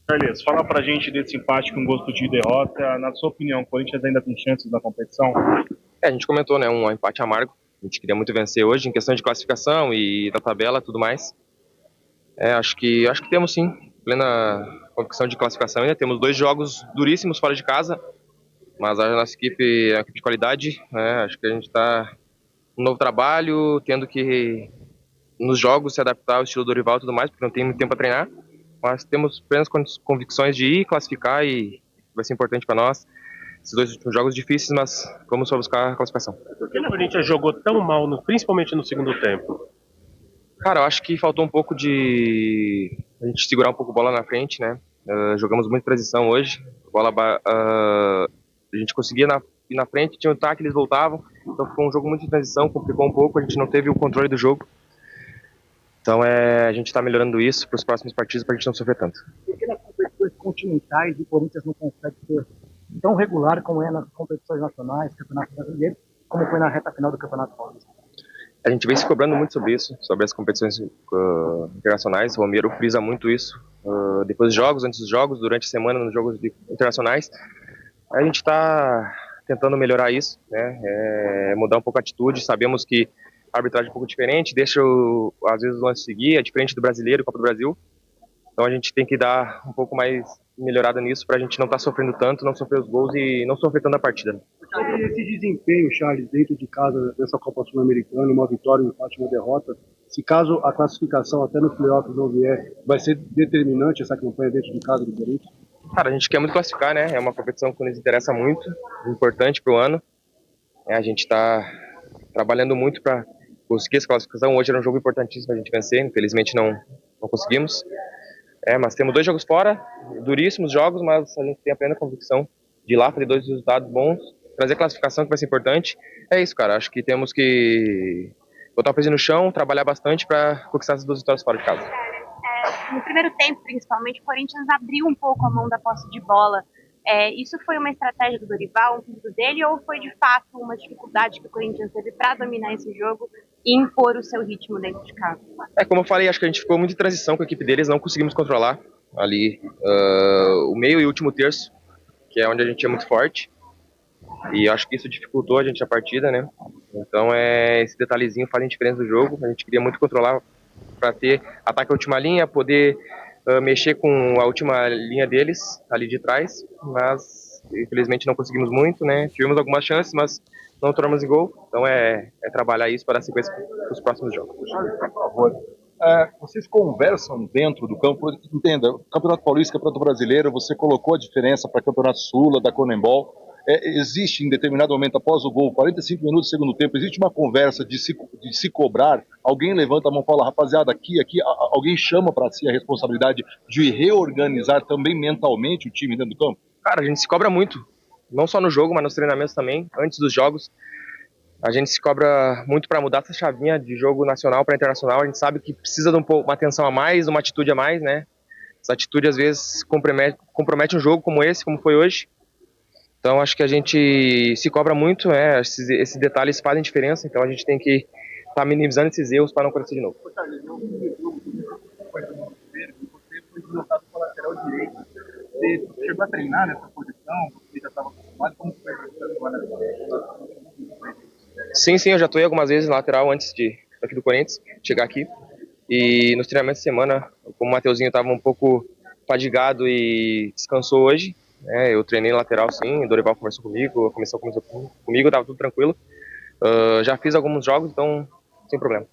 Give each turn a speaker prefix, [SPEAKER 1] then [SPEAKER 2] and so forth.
[SPEAKER 1] Carles, fala pra gente desse empate com gosto de derrota. Na sua opinião, o Corinthians ainda tem chances na competição?
[SPEAKER 2] A gente comentou, né, um empate amargo. A gente queria muito vencer hoje em questão de classificação e da tabela, tudo mais. Acho que temos sim plena convicção de classificação ainda. Temos dois jogos duríssimos fora de casa, mas a nossa equipe é uma equipe de qualidade, né? Acho que a gente está um novo trabalho, tendo que nos jogos se adaptar ao estilo Dorival e tudo mais, porque não tem muito tempo para treinar. Mas temos plenas convicções de ir classificar e vai ser importante para nós. Esses dois últimos jogos difíceis, mas vamos só buscar a classificação.
[SPEAKER 3] Por que o Corinthians jogou tão mal, principalmente no segundo tempo?
[SPEAKER 2] Cara, eu acho que faltou um pouco de a gente segurar um pouco a bola na frente, né? Jogamos muito transição hoje. A gente conseguia ir na frente, tinha um ataque, eles voltavam. Então foi um jogo muito de transição, complicou um pouco, a gente não teve o controle do jogo. Então a gente está melhorando isso para os próximos partidos para a gente não sofrer tanto.
[SPEAKER 4] Por que nas competições continentais o Corinthians não consegue ser tão regular como é nas competições nacionais, Campeonato Brasileiro, como foi na reta final do Campeonato Paulista?
[SPEAKER 2] A gente vem se cobrando muito sobre isso, sobre as competições internacionais. O Romero frisa muito isso. Depois dos jogos, antes dos jogos, durante a semana, nos jogos internacionais. A gente está tentando melhorar isso, né? Mudar um pouco a atitude. Sabemos que a arbitragem é um pouco diferente, deixa às vezes o lance seguir, é diferente do brasileiro, Copa do Brasil. Então a gente tem que dar um pouco mais melhorada nisso para a gente não estar sofrendo tanto, não sofrer os gols e não sofrer tanto a partida.
[SPEAKER 5] Esse desempenho, Charles, dentro de casa dessa Copa Sul-Americana, uma vitória, um empate, uma derrota, se caso a classificação até nos playoffs não vier, vai ser determinante essa campanha dentro de casa do Corinthians?
[SPEAKER 2] Cara, a gente quer muito classificar, né? É uma competição que nos interessa muito, importante para o ano. A gente está trabalhando muito para conseguir essa classificação. Hoje era um jogo importantíssimo a gente vencer, infelizmente não conseguimos. Mas temos dois jogos fora, duríssimos jogos, mas a gente tem a plena convicção de ir lá fazer dois resultados bons, trazer classificação que vai ser importante. É isso, cara. Acho que temos que botar o pezinho no chão, trabalhar bastante para conquistar essas duas vitórias fora de casa.
[SPEAKER 6] No primeiro tempo, principalmente, o Corinthians abriu um pouco a mão da posse de bola. Isso foi uma estratégia do Dorival, um pedido dele, ou foi de fato uma dificuldade que o Corinthians teve para dominar esse jogo e impor o seu ritmo dentro de casa?
[SPEAKER 2] Como eu falei, acho que a gente ficou muito em transição com a equipe deles, não conseguimos controlar ali o meio e o último terço, que é onde a gente é muito forte. E acho que isso dificultou a gente a partida, né? Então esse detalhezinho faz a diferença do jogo. A gente queria muito controlar para ter ataque à última linha, poder mexer com a última linha deles ali de trás, mas infelizmente não conseguimos muito, né? Tivemos algumas chances, mas não tornamos em gol. Então trabalhar isso para dar sequência para os próximos jogos.
[SPEAKER 7] Por favor. Vocês conversam dentro do campo, entenda, Campeonato Paulista, Campeonato Brasileiro, você colocou a diferença para Campeonato Sula, da Conembol. Existe em determinado momento, após o gol, 45 minutos do segundo tempo, existe uma conversa de se cobrar, alguém levanta a mão e fala, rapaziada, aqui, alguém chama para si a responsabilidade de reorganizar também mentalmente o time dentro do campo?
[SPEAKER 2] Cara, a gente se cobra muito, não só no jogo, mas nos treinamentos também, antes dos jogos. A gente se cobra muito para mudar essa chavinha de jogo nacional para internacional. A gente sabe que precisa de uma atenção a mais, uma atitude a mais, né? Essa atitude às vezes compromete um jogo como esse, como foi hoje. Então acho que a gente se cobra muito, né? Esses detalhes fazem diferença, então a gente tem que estar minimizando esses erros para não acontecer de novo.
[SPEAKER 4] Você chegou a treinar nessa posição? Você já estava acostumado? Como foi agora?
[SPEAKER 2] Sim, eu já atuei algumas vezes na lateral antes aqui do Corinthians, chegar aqui. E nos treinamentos de semana, como o Mateuzinho estava um pouco fadigado e descansou hoje, eu treinei lateral sim, o Dorival conversou comigo, a comissão conversou comigo, estava tudo tranquilo. Já fiz alguns jogos, então sem problema.